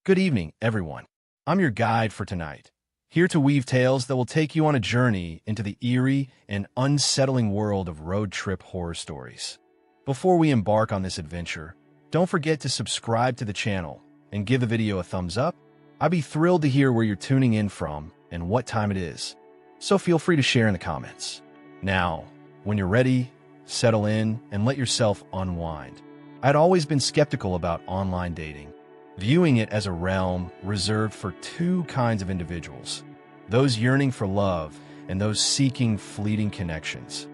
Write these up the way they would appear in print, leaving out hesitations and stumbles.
Good evening, everyone. I'm your guide for tonight, here to weave tales that will take you on a journey into the eerie and unsettling world of road trip horror stories. Before we embark on this adventure, don't forget to subscribe to the channel and give the video a thumbs up. I'd be thrilled to hear where you're tuning in from and what time it is, so feel free to share in the comments. Now, when you're ready, settle in and let yourself unwind. I'd always been skeptical about online dating, viewing it as a realm reserved for two kinds of individuals, those yearning for love and those seeking fleeting connections.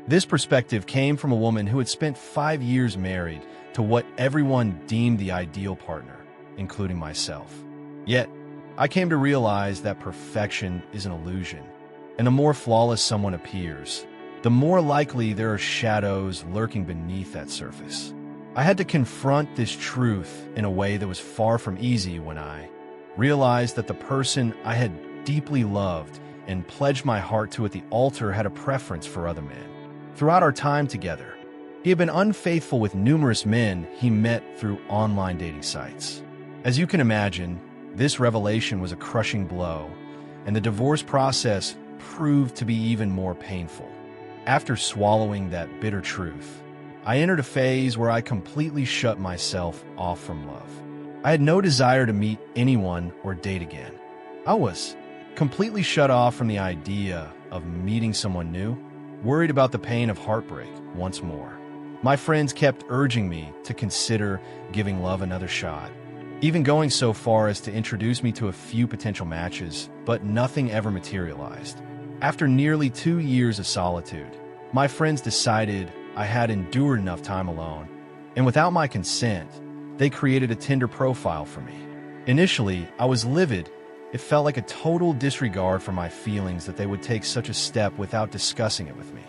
This perspective came from a woman who had spent 5 years married to what everyone deemed the ideal partner, including myself. Yet, I came to realize that perfection is an illusion, and the more flawless someone appears, the more likely there are shadows lurking beneath that surface. I had to confront this truth in a way that was far from easy when I realized that the person I had deeply loved and pledged my heart to at the altar had a preference for other men. Throughout our time together, he had been unfaithful with numerous men he met through online dating sites. As you can imagine, this revelation was a crushing blow, and the divorce process proved to be even more painful. After swallowing that bitter truth, I entered a phase where I completely shut myself off from love. I had no desire to meet anyone or date again. I was completely shut off from the idea of meeting someone new, worried about the pain of heartbreak once more. My friends kept urging me to consider giving love another shot, even going so far as to introduce me to a few potential matches, but nothing ever materialized. After nearly 2 years of solitude, my friends decided I had endured enough time alone, and without my consent, they created a Tinder profile for me. Initially, I was livid. It felt like a total disregard for my feelings that they would take such a step without discussing it with me.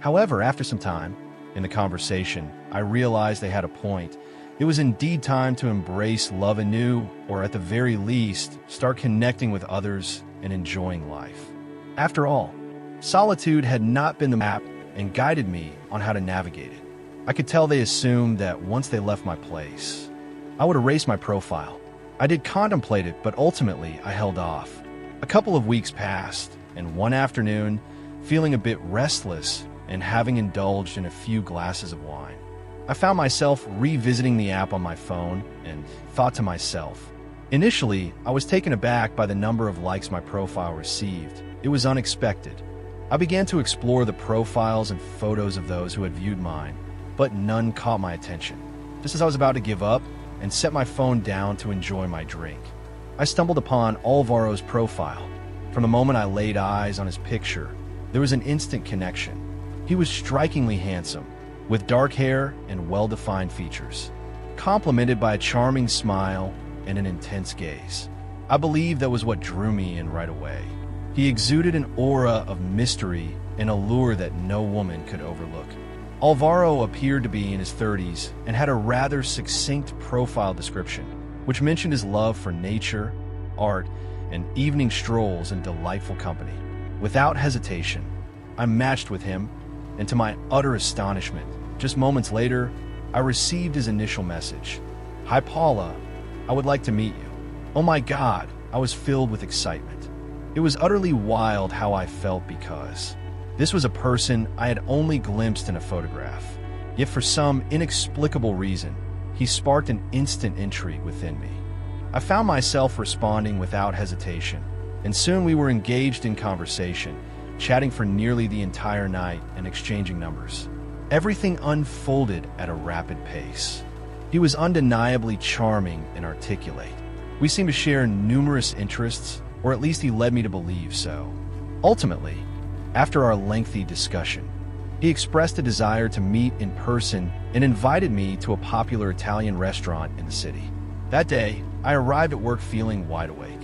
However, after some time in the conversation, I realized they had a point. It was indeed time to embrace love anew, or at the very least, start connecting with others and enjoying life. After all, solitude had not been the map and guided me on how to navigate it. I could tell they assumed that once they left my place, I would erase my profile. I did contemplate it, but ultimately I held off. A couple of weeks passed, and one afternoon, feeling a bit restless and having indulged in a few glasses of wine, I found myself revisiting the app on my phone and thought to myself. Initially, I was taken aback by the number of likes my profile received. It was unexpected. I began to explore the profiles and photos of those who had viewed mine, but none caught my attention. Just as I was about to give up and set my phone down to enjoy my drink, I stumbled upon Alvaro's profile. From the moment I laid eyes on his picture, there was an instant connection. He was strikingly handsome, with dark hair and well-defined features, complemented by a charming smile and an intense gaze. I believe that was what drew me in right away. He exuded an aura of mystery and allure that no woman could overlook. Alvaro appeared to be in his 30s and had a rather succinct profile description, which mentioned his love for nature, art, and evening strolls in delightful company. Without hesitation, I matched with him, and to my utter astonishment, just moments later, I received his initial message. "Hi Paula, I would like to meet you." Oh my God, I was filled with excitement. It was utterly wild how I felt because this was a person I had only glimpsed in a photograph. Yet for some inexplicable reason, he sparked an instant intrigue within me. I found myself responding without hesitation, and soon we were engaged in conversation, chatting for nearly the entire night and exchanging numbers. Everything unfolded at a rapid pace. He was undeniably charming and articulate. We seemed to share numerous interests, or at least he led me to believe so. Ultimately, after our lengthy discussion, he expressed a desire to meet in person and invited me to a popular Italian restaurant in the city. That day, I arrived at work feeling wide awake.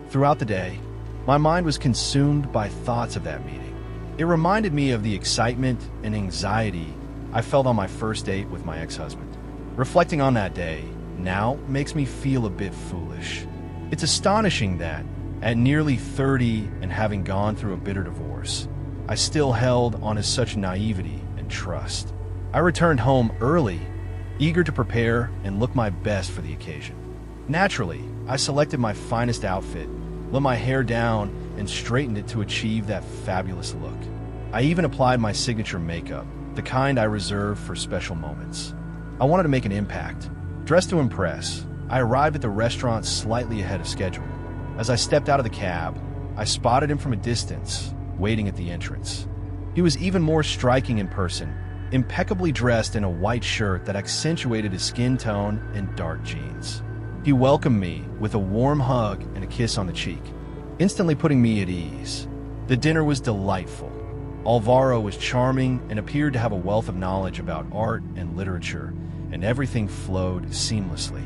Throughout the day, my mind was consumed by thoughts of that meeting. It reminded me of the excitement and anxiety I felt on my first date with my ex-husband. Reflecting on that day now makes me feel a bit foolish. It's astonishing that, at nearly 30 and having gone through a bitter divorce, I still held on to such naivety and trust. I returned home early, eager to prepare and look my best for the occasion. Naturally, I selected my finest outfit, let my hair down, and straightened it to achieve that fabulous look. I even applied my signature makeup, the kind I reserve for special moments. I wanted to make an impact. Dressed to impress, I arrived at the restaurant slightly ahead of schedule. As I stepped out of the cab, I spotted him from a distance, waiting at the entrance. He was even more striking in person, impeccably dressed in a white shirt that accentuated his skin tone and dark jeans. He welcomed me with a warm hug and a kiss on the cheek, instantly putting me at ease. The dinner was delightful. Alvaro was charming and appeared to have a wealth of knowledge about art and literature, and everything flowed seamlessly.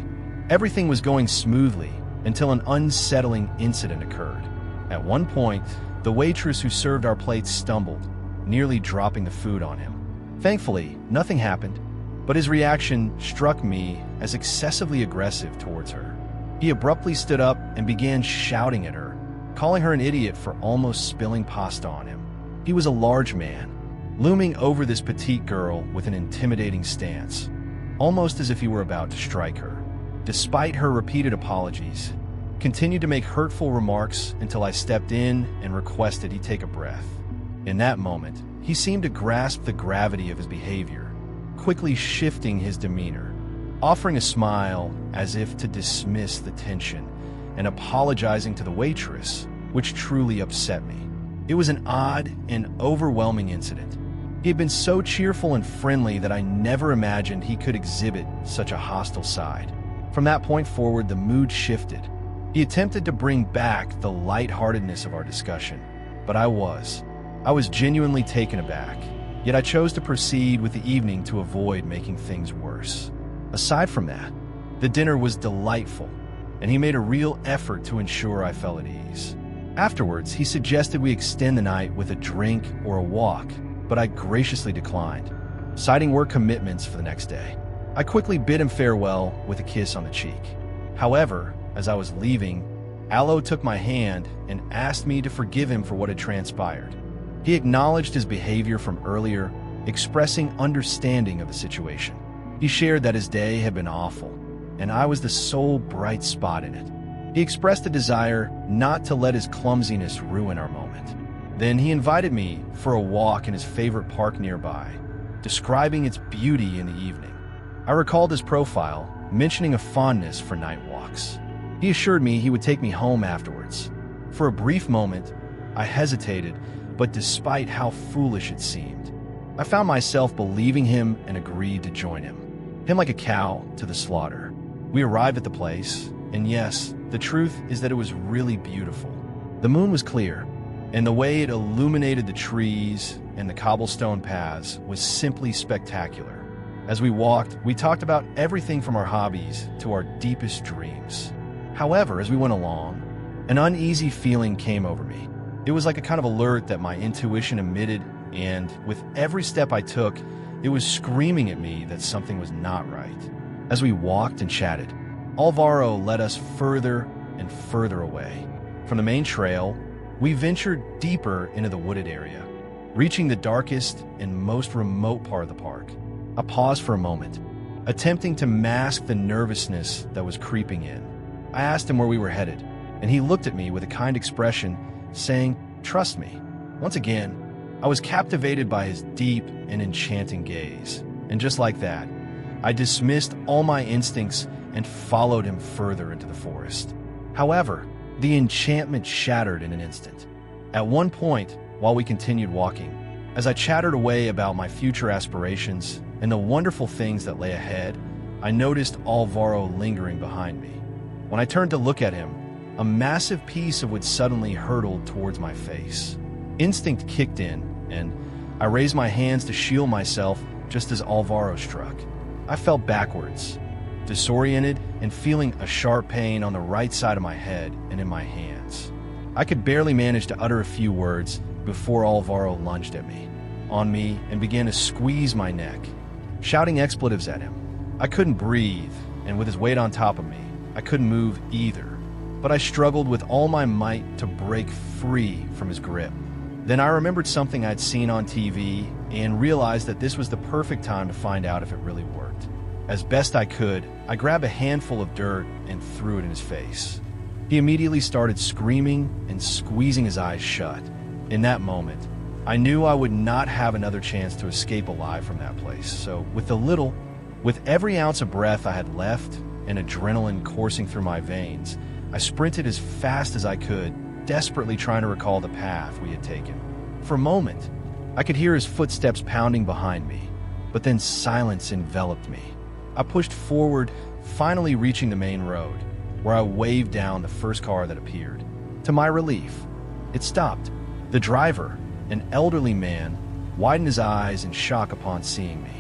Everything was going smoothly until an unsettling incident occurred. At one point, the waitress who served our plates stumbled, nearly dropping the food on him. Thankfully, nothing happened, but his reaction struck me as excessively aggressive towards her. He abruptly stood up and began shouting at her, calling her an idiot for almost spilling pasta on him. He was a large man, looming over this petite girl with an intimidating stance, almost as if he were about to strike her. Despite her repeated apologies, continued to make hurtful remarks until I stepped in and requested he take a breath. In that moment, he seemed to grasp the gravity of his behavior, quickly shifting his demeanor, offering a smile as if to dismiss the tension, and apologizing to the waitress, which truly upset me. It was an odd and overwhelming incident. He had been so cheerful and friendly that I never imagined he could exhibit such a hostile side. From that point forward, the mood shifted. He attempted to bring back the lightheartedness of our discussion, but I was genuinely taken aback. Yet I chose to proceed with the evening to avoid making things worse. Aside from that, the dinner was delightful, and he made a real effort to ensure I felt at ease. Afterwards, he suggested we extend the night with a drink or a walk, but I graciously declined, citing work commitments for the next day. I quickly bid him farewell with a kiss on the cheek. However, as I was leaving, Alo took my hand and asked me to forgive him for what had transpired. He acknowledged his behavior from earlier, expressing understanding of the situation. He shared that his day had been awful, and I was the sole bright spot in it. He expressed a desire not to let his clumsiness ruin our moment. Then he invited me for a walk in his favorite park nearby, describing its beauty in the evening. I recalled his profile, mentioning a fondness for night walks. He assured me he would take me home afterwards. For a brief moment, I hesitated, but despite how foolish it seemed, I found myself believing him and agreed to join him like a cow to the slaughter. We arrived at the place, and yes, the truth is that it was really beautiful. The moon was clear, and the way it illuminated the trees and the cobblestone paths was simply spectacular. As we walked, we talked about everything from our hobbies to our deepest dreams. However, as we went along, an uneasy feeling came over me. It was like a kind of alert that my intuition emitted, and with every step I took, it was screaming at me that something was not right. As we walked and chatted, Alvaro led us further and further away. From the main trail, we ventured deeper into the wooded area, reaching the darkest and most remote part of the park. I paused for a moment, attempting to mask the nervousness that was creeping in. I asked him where we were headed, and he looked at me with a kind expression, saying, "Trust me." Once again, I was captivated by his deep and enchanting gaze, and just like that, I dismissed all my instincts and followed him further into the forest. However, the enchantment shattered in an instant. At one point, while we continued walking, as I chattered away about my future aspirations and the wonderful things that lay ahead, I noticed Alvaro lingering behind me. When I turned to look at him, a massive piece of wood suddenly hurtled towards my face. Instinct kicked in, and I raised my hands to shield myself just as Alvaro struck. I fell backwards, disoriented and feeling a sharp pain on the right side of my head and in my hands. I could barely manage to utter a few words before Alvaro lunged at me, and began to squeeze my neck, shouting expletives at him. I couldn't breathe, and with his weight on top of me, I couldn't move either, but I struggled with all my might to break free from his grip. Then I remembered something I'd seen on TV and realized that this was the perfect time to find out if it really worked. As best I could, I grabbed a handful of dirt and threw it in his face. He immediately started screaming and squeezing his eyes shut. In that moment, I knew I would not have another chance to escape alive from that place. So with every ounce of breath I had left and adrenaline coursing through my veins, I sprinted as fast as I could, desperately trying to recall the path we had taken. For a moment, I could hear his footsteps pounding behind me, but then silence enveloped me. I pushed forward, finally reaching the main road, where I waved down the first car that appeared. To my relief, it stopped. The driver, an elderly man, widened his eyes in shock upon seeing me.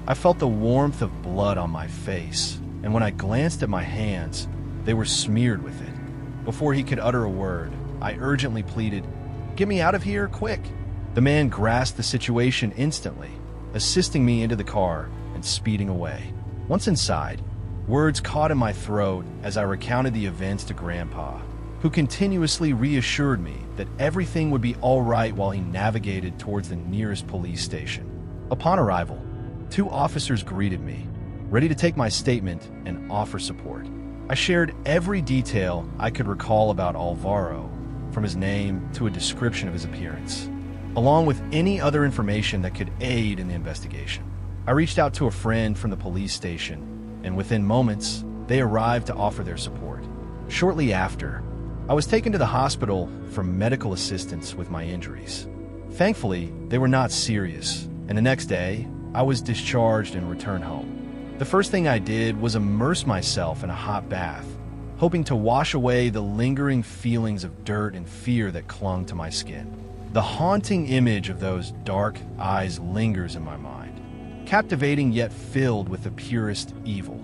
I felt the warmth of blood on my face, and when I glanced at my hands, they were smeared with it. Before he could utter a word, I urgently pleaded, "Get me out of here, quick!" The man grasped the situation instantly, assisting me into the car and speeding away. Once inside, words caught in my throat as I recounted the events to Grandpa, who continuously reassured me that everything would be all right while he navigated towards the nearest police station. Upon arrival, 2 officers greeted me, ready to take my statement and offer support. I shared every detail I could recall about Alvaro, from his name to a description of his appearance, along with any other information that could aid in the investigation. I reached out to a friend from the police station, and within moments, they arrived to offer their support. Shortly after, I was taken to the hospital for medical assistance with my injuries. Thankfully, they were not serious, and the next day, I was discharged and returned home. The first thing I did was immerse myself in a hot bath, hoping to wash away the lingering feelings of dirt and fear that clung to my skin. The haunting image of those dark eyes lingers in my mind, captivating yet filled with the purest evil.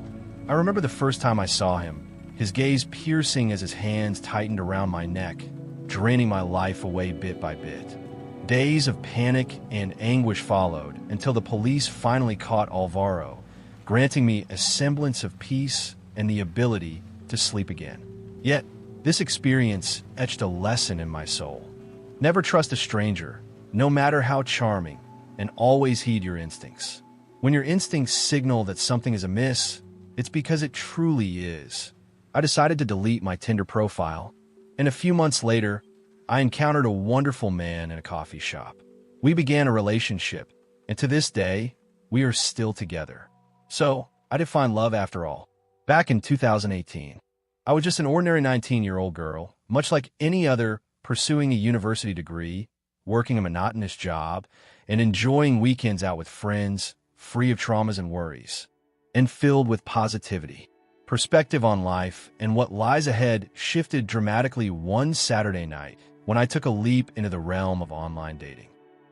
I remember the first time I saw him, his gaze piercing as his hands tightened around my neck, draining my life away bit by bit. Days of panic and anguish followed until the police finally caught Alvaro, granting me a semblance of peace and the ability to sleep again. Yet, this experience etched a lesson in my soul. Never trust a stranger, no matter how charming, and always heed your instincts. When your instincts signal that something is amiss, it's because it truly is. I decided to delete my Tinder profile, and a few months later, I encountered a wonderful man in a coffee shop. We began a relationship, and to this day, we are still together. So, I did find love after all. Back in 2018, I was just an ordinary 19-year-old girl, much like any other, pursuing a university degree, working a monotonous job, and enjoying weekends out with friends, free of traumas and worries, and filled with positivity. Perspective on life and what lies ahead shifted dramatically one Saturday night when I took a leap into the realm of online dating.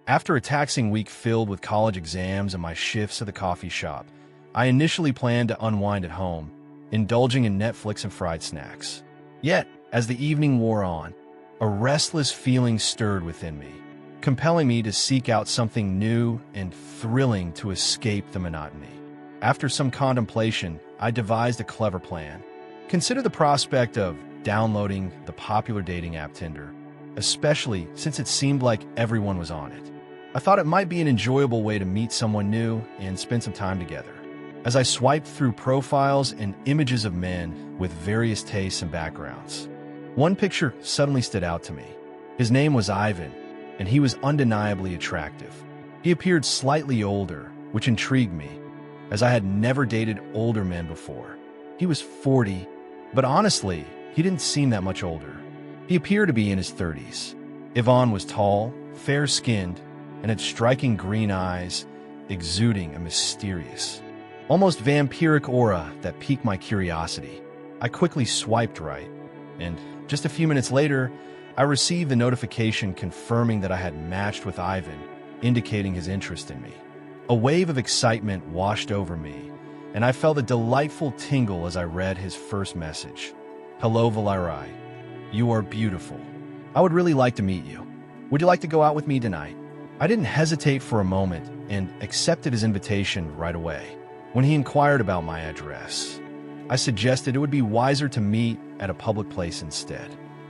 After a taxing week filled with college exams and my shifts at the coffee shop, I initially planned to unwind at home, indulging in Netflix and fried snacks. Yet, as the evening wore on, a restless feeling stirred within me, compelling me to seek out something new and thrilling to escape the monotony. After some contemplation, I devised a clever plan. Consider the prospect of downloading the popular dating app Tinder, especially since it seemed like everyone was on it. I thought it might be an enjoyable way to meet someone new and spend some time together. As I swiped through profiles and images of men with various tastes and backgrounds, one picture suddenly stood out to me. His name was Ivan, and he was undeniably attractive. He appeared slightly older, which intrigued me, as I had never dated older men before. He was 40, but honestly, he didn't seem that much older. He appeared to be in his 30s. Ivan was tall, fair-skinned, and had striking green eyes, exuding a mysterious, almost vampiric aura that piqued my curiosity. I quickly swiped right, and just a few minutes later, I received the notification confirming that I had matched with Ivan, indicating his interest in me. A wave of excitement washed over me, and I felt a delightful tingle as I read his first message. "Hello, Valerai. You are beautiful. I would really like to meet you. Would you like to go out with me tonight?" I didn't hesitate for a moment and accepted his invitation right away. When he inquired about my address, I suggested it would be wiser to meet at a public place instead.